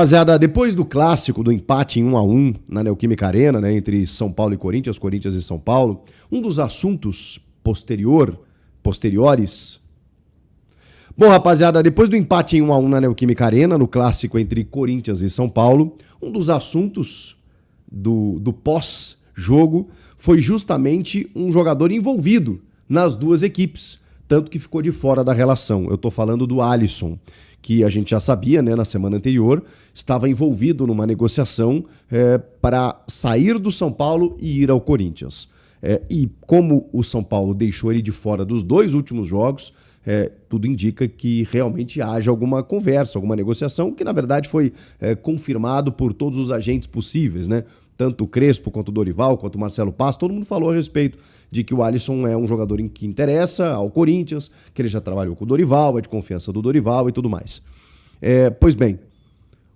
Rapaziada, depois do clássico, do empate em 1-1 na Neoquímica Arena, né, entre São Paulo e Corinthians e São Paulo, um dos assuntos posteriores. Bom, rapaziada, depois do empate em 1-1 na Neoquímica Arena, no clássico entre Corinthians e São Paulo, um dos assuntos do pós-jogo foi justamente um jogador envolvido nas duas equipes, tanto que ficou de fora da relação. Eu tô falando do Alisson, que a gente já sabia, né, na semana anterior, estava envolvido numa negociação para sair do São Paulo e ir ao Corinthians. E como o São Paulo deixou ele de fora dos dois últimos jogos, tudo indica que realmente haja alguma conversa, alguma negociação, que na verdade foi confirmado por todos os agentes possíveis, né? Tanto o Crespo, quanto o Dorival, quanto o Marcelo Paes, todo mundo falou a respeito de que o Alisson é um jogador que interessa ao Corinthians, que ele já trabalhou com o Dorival, é de confiança do Dorival e tudo mais. Pois bem,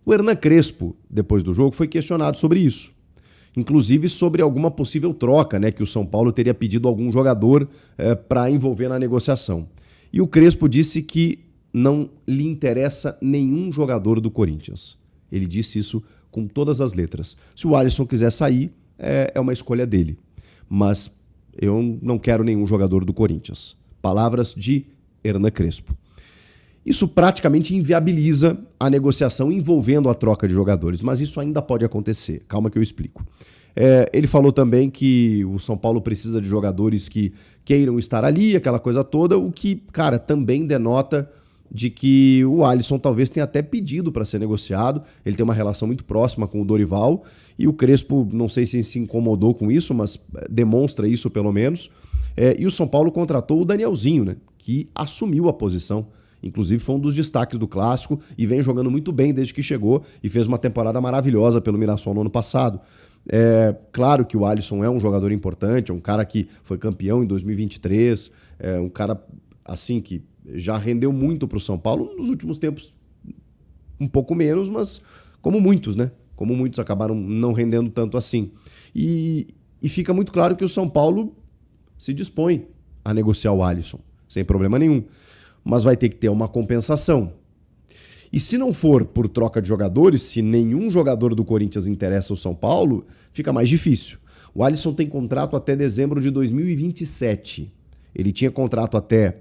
o Hernan Crespo, depois do jogo, foi questionado sobre isso. Inclusive sobre alguma possível troca, né, que o São Paulo teria pedido algum jogador para envolver na negociação. E o Crespo disse que não lhe interessa nenhum jogador do Corinthians. Ele disse isso com todas as letras. Se o Alisson quiser sair, é uma escolha dele. Mas eu não quero nenhum jogador do Corinthians. Palavras de Hernan Crespo. Isso praticamente inviabiliza a negociação envolvendo a troca de jogadores, mas isso ainda pode acontecer. Calma que eu explico. Ele falou também que o São Paulo precisa de jogadores que queiram estar ali, aquela coisa toda, o que, cara, também denota de que o Alisson talvez tenha até pedido para ser negociado. Ele tem uma relação muito próxima com o Dorival e o Crespo, não sei se se incomodou com isso, mas demonstra isso pelo menos. E o São Paulo contratou o Danielzinho, né, que assumiu a posição. Inclusive foi um dos destaques do Clássico e vem jogando muito bem desde que chegou e fez uma temporada maravilhosa pelo Mirassol no ano passado. Claro que o Alisson é um jogador importante, é um cara que foi campeão em 2023, é um cara assim que já rendeu muito para o São Paulo, nos últimos tempos um pouco menos, mas como muitos, né? Como muitos acabaram não rendendo tanto assim. E fica muito claro que o São Paulo se dispõe a negociar o Alisson, sem problema nenhum. Mas vai ter que ter uma compensação. E se não for por troca de jogadores, se nenhum jogador do Corinthians interessa o São Paulo, fica mais difícil. O Alisson tem contrato até dezembro de 2027. Ele tinha contrato até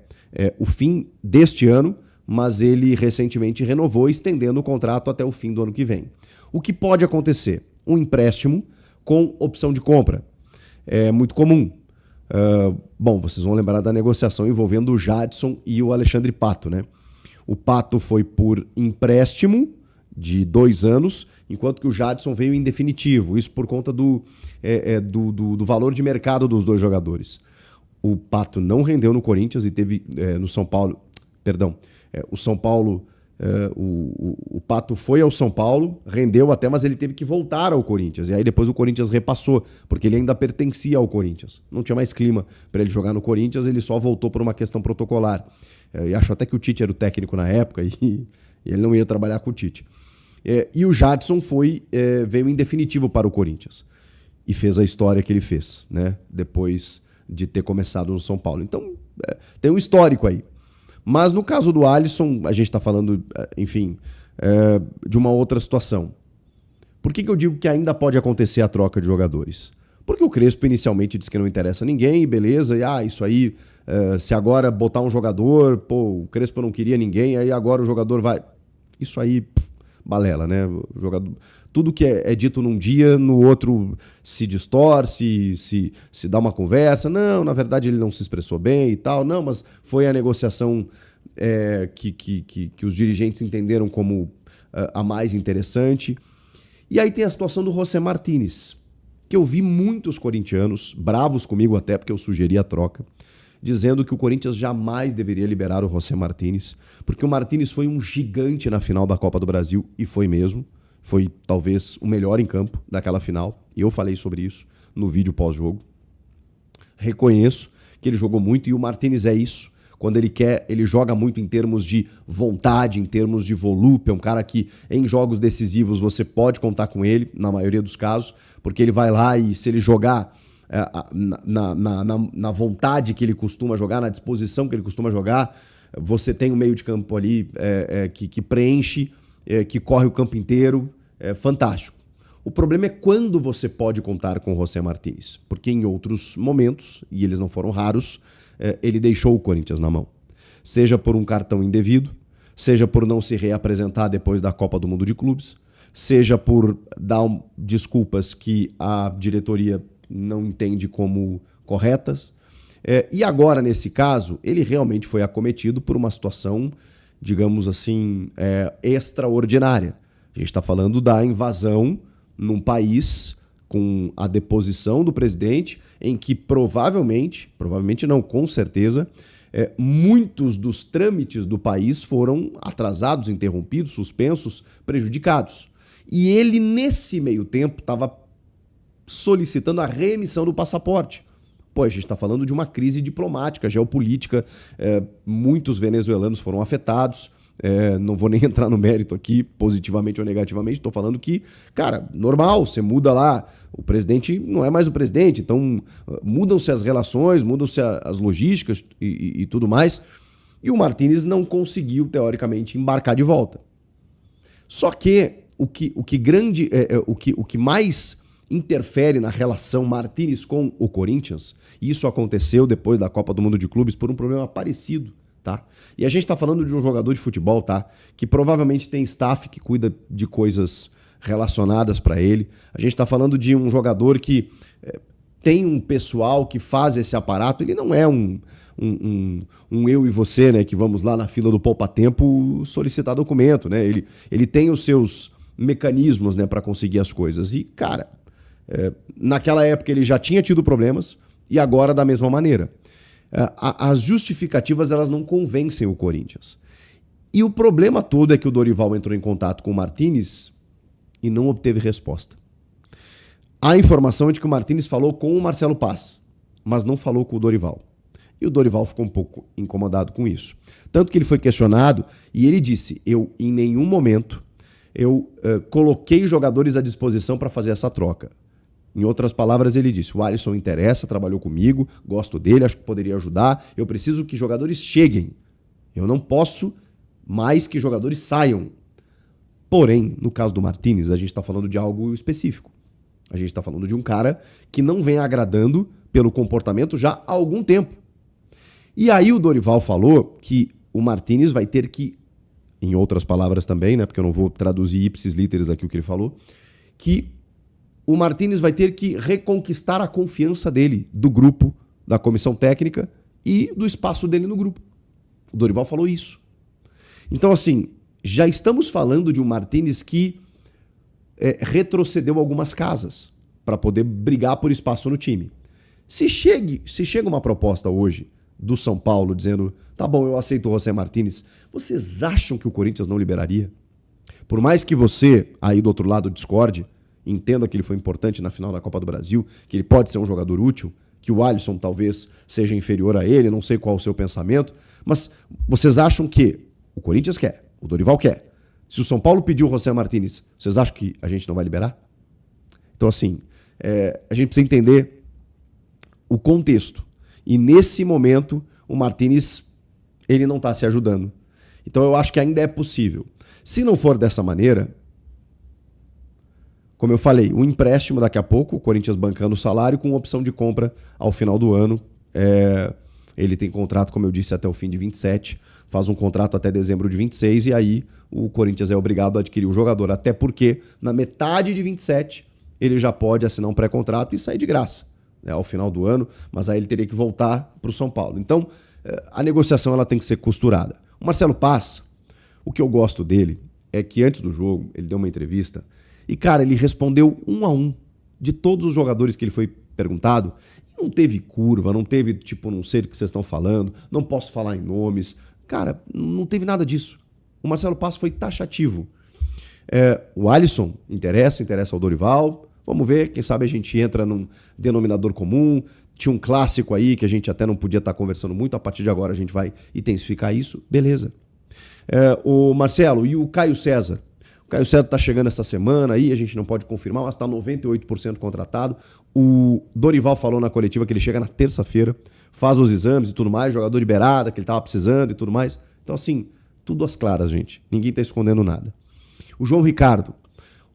o fim deste ano, mas ele recentemente renovou, estendendo o contrato até o fim do ano que vem. O que pode acontecer? Um empréstimo com opção de compra. É muito comum. Bom, vocês vão lembrar da negociação envolvendo o Jadson e o Alexandre Pato, né? O Pato foi por empréstimo de 2 anos, enquanto que o Jadson veio em definitivo. Isso por conta do valor de mercado dos dois jogadores. O Pato não rendeu no Corinthians e teve no São Paulo... Perdão, o São Paulo... O Pato foi ao São Paulo, rendeu até, mas ele teve que voltar ao Corinthians. E aí depois o Corinthians repassou, porque ele ainda pertencia ao Corinthians. Não tinha mais clima para ele jogar no Corinthians, ele só voltou por uma questão protocolar. E acho até que o Tite era o técnico na época e ele não ia trabalhar com o Tite. E o Jadson veio em definitivo para o Corinthians. E fez a história que ele fez, né? Depois de ter começado no São Paulo. Então, tem um histórico aí. Mas no caso do Alisson, a gente está falando, enfim, de uma outra situação. Por que eu digo que ainda pode acontecer a troca de jogadores? Porque o Crespo inicialmente disse que não interessa a ninguém, beleza, e isso aí, se agora botar um jogador, o Crespo não queria ninguém, aí agora o jogador vai... Isso aí, balela, né? O jogador... Tudo que é dito num dia, no outro se distorce, se dá uma conversa. Não, na verdade ele não se expressou bem e tal. Não, mas foi a negociação que os dirigentes entenderam como a mais interessante. E aí tem a situação do José Martínez, que eu vi muitos corintianos, bravos comigo até porque eu sugeri a troca, dizendo que o Corinthians jamais deveria liberar o José Martínez, porque o Martínez foi um gigante na final da Copa do Brasil, e foi mesmo. Foi talvez o melhor em campo daquela final. E eu falei sobre isso no vídeo pós-jogo. Reconheço que ele jogou muito e o Martínez é isso. Quando ele quer, ele joga muito em termos de vontade, em termos de volúpia. É um cara que em jogos decisivos você pode contar com ele, na maioria dos casos, porque ele vai lá e se ele jogar na vontade que ele costuma jogar, na disposição que ele costuma jogar, você tem um meio de campo ali que preenche que corre o campo inteiro, fantástico. O problema é quando você pode contar com o José Martínez, porque em outros momentos, e eles não foram raros, ele deixou o Corinthians na mão. Seja por um cartão indevido, seja por não se reapresentar depois da Copa do Mundo de Clubes, seja por dar desculpas que a diretoria não entende como corretas. E agora, nesse caso, ele realmente foi acometido por uma situação, digamos assim, extraordinária. A gente está falando da invasão num país com a deposição do presidente, em que provavelmente não, com certeza, muitos dos trâmites do país foram atrasados, interrompidos, suspensos, prejudicados. E ele, nesse meio tempo, estava solicitando a reemissão do passaporte. Pô, a gente está falando de uma crise diplomática, geopolítica, muitos venezuelanos foram afetados, não vou nem entrar no mérito aqui, positivamente ou negativamente, estou falando que, cara, normal, você muda lá, o presidente não é mais o presidente, então mudam-se as relações, mudam-se as logísticas e tudo mais, e o Martínez não conseguiu, teoricamente, embarcar de volta. Só que o que mais interfere na relação Martínez com o Corinthians, e isso aconteceu depois da Copa do Mundo de Clubes por um problema parecido, tá? E a gente tá falando de um jogador de futebol, tá? Que provavelmente tem staff que cuida de coisas relacionadas para ele. A gente tá falando de um jogador que tem um pessoal que faz esse aparato. Ele não é um eu e você, né? Que vamos lá na fila do poupa-tempo solicitar documento, né? Ele tem os seus mecanismos, né, para conseguir as coisas. E, cara, naquela época ele já tinha tido problemas e agora da mesma maneira. As justificativas, elas não convencem o Corinthians. E o problema todo é que o Dorival entrou em contato com o Martínez e não obteve resposta. A informação é de que o Martínez falou com o Marcelo Paz, mas não falou com o Dorival. E o Dorival ficou um pouco incomodado com isso. Tanto que ele foi questionado e ele disse: em nenhum momento coloquei jogadores à disposição para fazer essa troca. Em outras palavras, ele disse: o Alisson interessa, trabalhou comigo, gosto dele, acho que poderia ajudar. Eu preciso que jogadores cheguem. Eu não posso mais que jogadores saiam. Porém, no caso do Martínez, a gente está falando de algo específico. A gente está falando de um cara que não vem agradando pelo comportamento já há algum tempo. E aí o Dorival falou que o Martínez vai ter que, em outras palavras também, né, porque eu não vou traduzir ipsis literis aqui o que ele falou, que o Martínez vai ter que reconquistar a confiança dele, do grupo, da comissão técnica e do espaço dele no grupo. O Dorival falou isso. Então, assim, já estamos falando de um Martínez que retrocedeu algumas casas para poder brigar por espaço no time. Se chega uma proposta hoje do São Paulo dizendo: tá bom, eu aceito o José Martínez, vocês acham que o Corinthians não liberaria? Por mais que você, aí do outro lado, discorde, entenda que ele foi importante na final da Copa do Brasil, que ele pode ser um jogador útil, que o Alisson talvez seja inferior a ele, não sei qual é o seu pensamento, mas vocês acham que o Corinthians quer, o Dorival quer. Se o São Paulo pediu o José Martínez, vocês acham que a gente não vai liberar? Então, assim, a gente precisa entender o contexto. E nesse momento, o Martínez, ele não está se ajudando. Então, eu acho que ainda é possível. Se não for dessa maneira, como eu falei, um empréstimo daqui a pouco, o Corinthians bancando o salário com opção de compra ao final do ano. Ele tem contrato, como eu disse, até o fim de 27, faz um contrato até dezembro de 26 e aí o Corinthians é obrigado a adquirir o jogador, até porque na metade de 27 ele já pode assinar um pré-contrato e sair de graça, né, ao final do ano, mas aí ele teria que voltar para o São Paulo. Então, a negociação ela tem que ser costurada. O Marcelo Paz, o que eu gosto dele é que antes do jogo ele deu uma entrevista e, cara, ele respondeu 1 a 1 de todos os jogadores que ele foi perguntado. Não teve curva, não teve tipo, não sei do que vocês estão falando, não posso falar em nomes. Cara, não teve nada disso. O Marcelo Paz foi taxativo. O Alisson interessa ao Dorival. Vamos ver, quem sabe a gente entra num denominador comum. Tinha um clássico aí que a gente até não podia estar conversando muito. A partir de agora a gente vai intensificar isso. Beleza. O Marcelo e o Caio César. O Caio César está chegando essa semana aí, a gente não pode confirmar, mas está 98% contratado. O Dorival falou na coletiva que ele chega na terça-feira, faz os exames e tudo mais, jogador de beirada, que ele estava precisando e tudo mais. Então, assim, tudo às claras, gente. Ninguém está escondendo nada. O João Ricardo,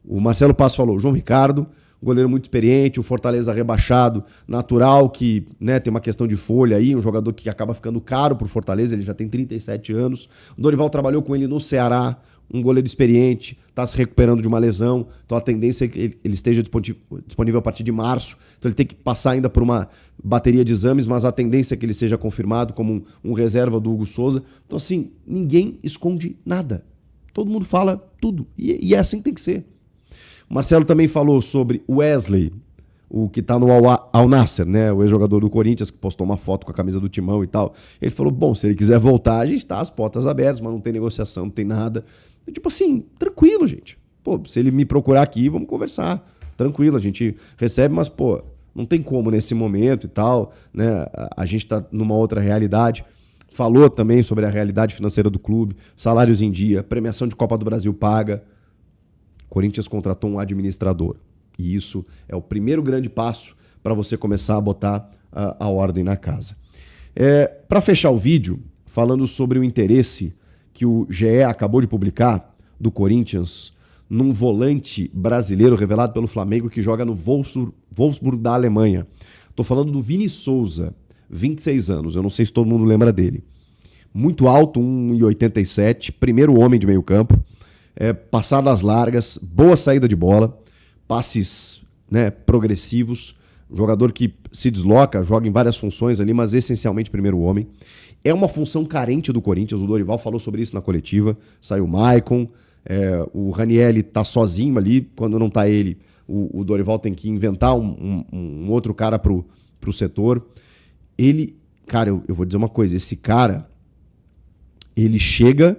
o Marcelo Passo falou, o João Ricardo, goleiro muito experiente, o Fortaleza rebaixado, natural que, né, tem uma questão de folha aí, um jogador que acaba ficando caro pro Fortaleza, ele já tem 37 anos. O Dorival trabalhou com ele no Ceará, um goleiro experiente, está se recuperando de uma lesão, então a tendência é que ele esteja disponível a partir de março, então ele tem que passar ainda por uma bateria de exames, mas a tendência é que ele seja confirmado como um reserva do Hugo Souza. Então assim, ninguém esconde nada, todo mundo fala tudo, e é assim que tem que ser. O Marcelo também falou sobre o Wesley, o que tá no Al Nassr, né? O ex-jogador do Corinthians, que postou uma foto com a camisa do Timão e tal. Ele falou, bom, se ele quiser voltar, a gente tá às portas abertas, mas não tem negociação, não tem nada. E, tipo assim, tranquilo, gente. Pô, se ele me procurar aqui, vamos conversar. Tranquilo, a gente recebe, mas, pô, não tem como nesse momento e tal, né? A gente tá numa outra realidade. Falou também sobre a realidade financeira do clube, salários em dia, premiação de Copa do Brasil paga. Corinthians contratou um administrador. E isso é o primeiro grande passo para você começar a botar a ordem na casa. Para fechar o vídeo, falando sobre o interesse que o GE acabou de publicar do Corinthians num volante brasileiro revelado pelo Flamengo que joga no Wolfsburg da Alemanha. Estou falando do Vini Souza, 26 anos. Eu não sei se todo mundo lembra dele. Muito alto, 1,87, primeiro homem de meio campo. Passadas largas, boa saída de bola, passes, né, progressivos, jogador que se desloca, joga em várias funções ali, mas essencialmente primeiro homem. É uma função carente do Corinthians, o Dorival falou sobre isso na coletiva, saiu o Maicon, o Ranieri tá sozinho ali, quando não tá ele, o Dorival tem que inventar um outro cara pro setor. Ele, cara, eu vou dizer uma coisa, esse cara, ele chega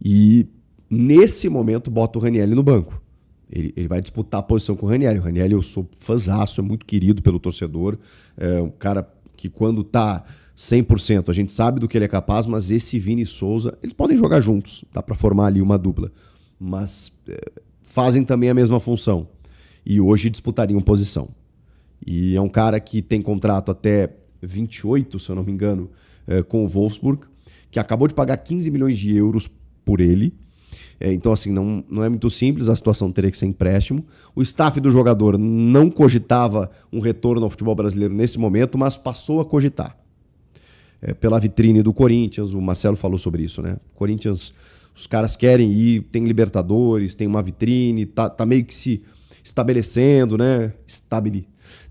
e nesse momento, bota o Ranieri no banco. Ele vai disputar a posição com o Ranieri. O Ranieri, eu sou fãzaço, é muito querido pelo torcedor. É um cara que quando tá 100%, a gente sabe do que ele é capaz, mas esse Vini Souza, eles podem jogar juntos, dá para formar ali uma dupla. Mas fazem também a mesma função. E hoje disputariam posição. E é um cara que tem contrato até 28, se eu não me engano, com o Wolfsburg, que acabou de pagar 15 milhões de euros por ele. Então, assim, não é muito simples, a situação teria que ser empréstimo. O staff do jogador não cogitava um retorno ao futebol brasileiro nesse momento, mas passou a cogitar. Pela vitrine do Corinthians, o Marcelo falou sobre isso, né? Corinthians, os caras querem ir, tem Libertadores, tem uma vitrine, tá meio que se estabelecendo, né?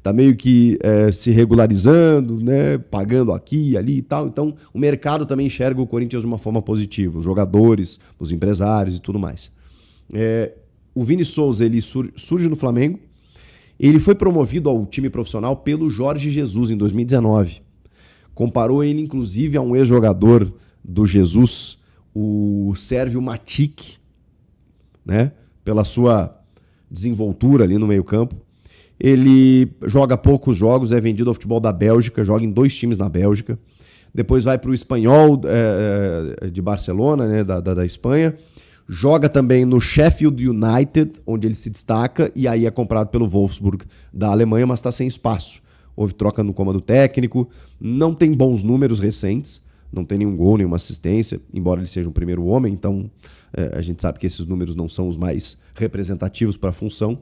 Tá meio que se regularizando, né? Pagando aqui, ali e tal. Então, o mercado também enxerga o Corinthians de uma forma positiva. Os jogadores, os empresários e tudo mais. O Vini Souza, ele surge no Flamengo. Ele foi promovido ao time profissional pelo Jorge Jesus em 2019. Comparou ele, inclusive, a um ex-jogador do Jesus, o Sérvio Matic, né? Pela sua desenvoltura ali no meio-campo. Ele joga poucos jogos, é vendido ao futebol da Bélgica, joga em 2 times na Bélgica. Depois vai para o Espanhol de Barcelona, né, da Espanha. Joga também no Sheffield United, onde ele se destaca, e aí é comprado pelo Wolfsburg da Alemanha, mas está sem espaço. Houve troca no comando técnico, não tem bons números recentes, não tem nenhum gol, nenhuma assistência, embora ele seja um primeiro homem, então a gente sabe que esses números não são os mais representativos para a função.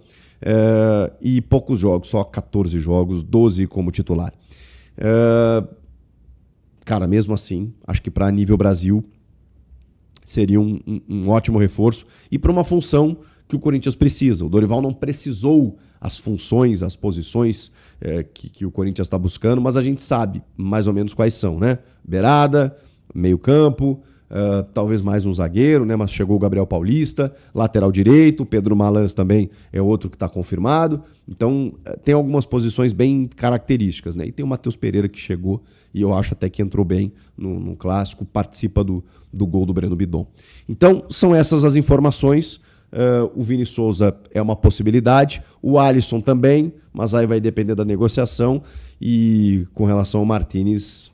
E poucos jogos, só 14 jogos, 12 como titular. Cara, mesmo assim, acho que para nível Brasil seria um ótimo reforço e para uma função que o Corinthians precisa. O Dorival não precisou as funções, as posições que o Corinthians está buscando, mas a gente sabe mais ou menos quais são, né? Beirada, meio campo, talvez mais um zagueiro, né? Mas chegou o Gabriel Paulista, lateral direito, Pedro Malans também é outro que está confirmado. Então tem algumas posições bem características, né? E tem o Matheus Pereira que chegou e eu acho até que entrou bem no clássico, participa do gol do Breno Bidon. Então são essas as informações. O Vini Souza é uma possibilidade, o Alisson também, mas aí vai depender da negociação. E com relação ao Martínez,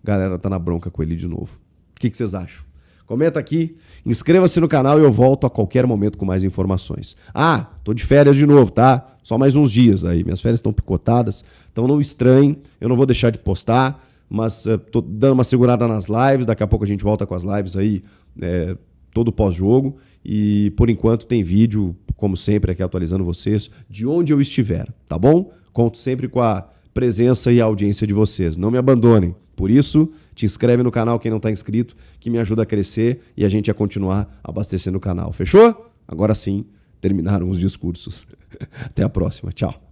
a galera tá na bronca com ele de novo. O que vocês acham? Comenta aqui, inscreva-se no canal e eu volto a qualquer momento com mais informações. Tô de férias de novo, tá? Só mais uns dias aí, minhas férias estão picotadas, então não estranhem, eu não vou deixar de postar, mas tô dando uma segurada nas lives, daqui a pouco a gente volta com as lives aí, todo pós-jogo. E por enquanto tem vídeo, como sempre, aqui atualizando vocês de onde eu estiver, tá bom? Conto sempre com a presença e a audiência de vocês. Não me abandonem. Por isso, te inscreve no canal quem não está inscrito, que me ajuda a crescer e a gente a continuar abastecendo o canal. Fechou? Agora sim, terminaram os discursos. Até a próxima. Tchau.